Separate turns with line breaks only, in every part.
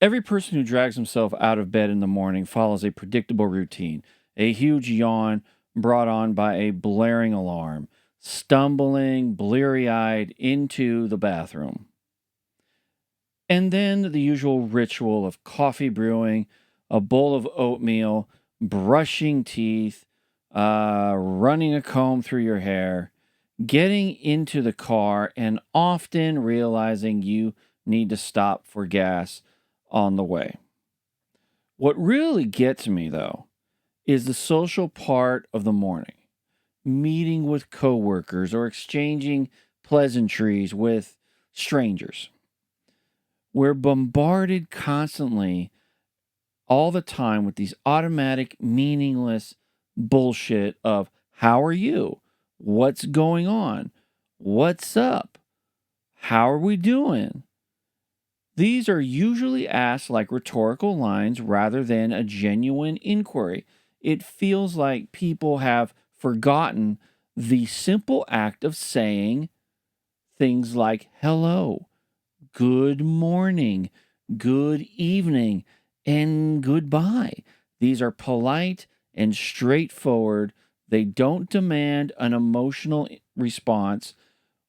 Every person who drags himself out of bed in the morning follows a predictable routine, a huge yawn brought on by a blaring alarm, stumbling bleary eyed into the bathroom. And then the usual ritual of coffee brewing, a bowl of oatmeal, brushing teeth, running a comb through your hair, getting into the car, and often realizing you need to stop for gas on the way. What really gets me, though, is the social part of the morning, meeting with coworkers or exchanging pleasantries with strangers. We're bombarded constantly all the time with these automatic, meaningless bullshit of how are you? What's going on? What's up? How are we doing? These are usually asked like rhetorical lines rather than a genuine inquiry. It feels like people have forgotten the simple act of saying things like hello, good morning, good evening, and goodbye. These are polite and straightforward. They don't demand an emotional response.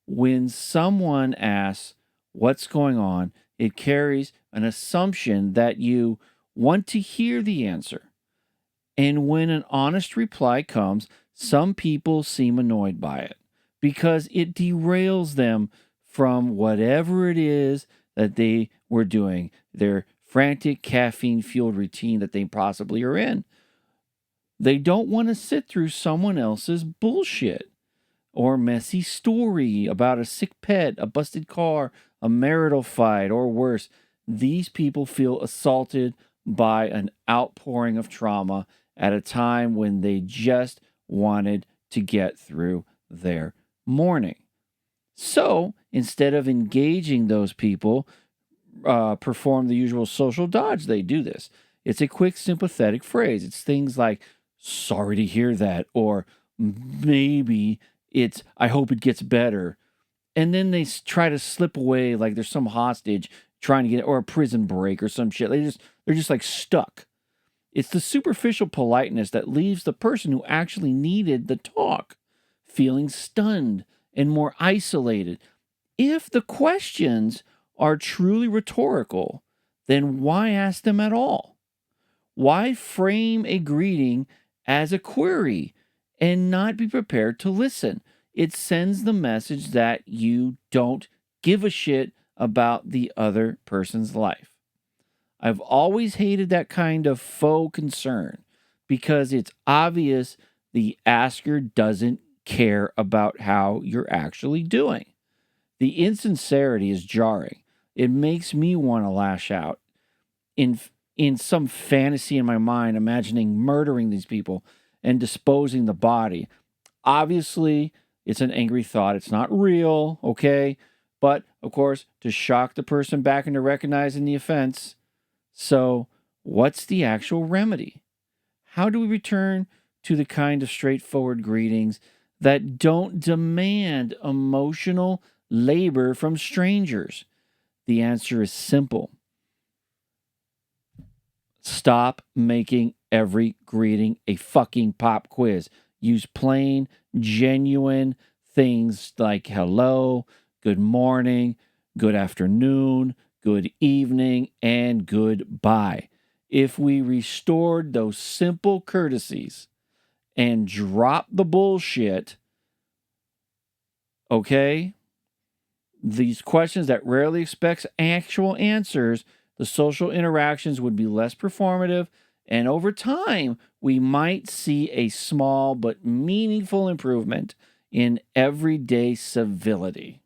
When someone asks, what's going on? It carries an assumption that you want to hear the answer. And when an honest reply comes, some people seem annoyed by it because it derails them from whatever it is that they were doing, their frantic caffeine fueled routine that they possibly are in. They don't want to sit through someone else's bullshit or messy story about a sick pet, a busted car, a marital fight, or worse. These people feel assaulted by an outpouring of trauma at a time when they just wanted to get through their morning. So instead of engaging those people, perform the usual social dodge, they do this. It's a quick, sympathetic phrase. It's things like, sorry to hear that, or maybe it's, I hope it gets better. And then they try to slip away like there's some hostage trying to get, or a prison break or some shit. They're just like stuck. It's the superficial politeness that leaves the person who actually needed the talk feeling stunned and more isolated. If the questions are truly rhetorical, then why ask them at all? Why frame a greeting as a query and not be prepared to listen? It sends the message that you don't give a shit about the other person's life. I've always hated that kind of faux concern because it's obvious the asker doesn't care about how you're actually doing. The insincerity is jarring. It makes me want to lash out. In some fantasy in my mind, imagining murdering these people and disposing the body. Obviously, it's an angry thought. It's not real, okay? But, of course, to shock the person back into recognizing the offense. So, what's the actual remedy? How do we return to the kind of straightforward greetings that don't demand emotional labor from strangers? The answer is simple. Stop making every greeting a fucking pop quiz. Use plain, genuine things like hello, good morning, good afternoon, good evening, and goodbye. If we restored those simple courtesies and dropped the bullshit, okay, these questions that rarely expects actual answers, the social interactions would be less performative, and over time, we might see a small but meaningful improvement in everyday civility.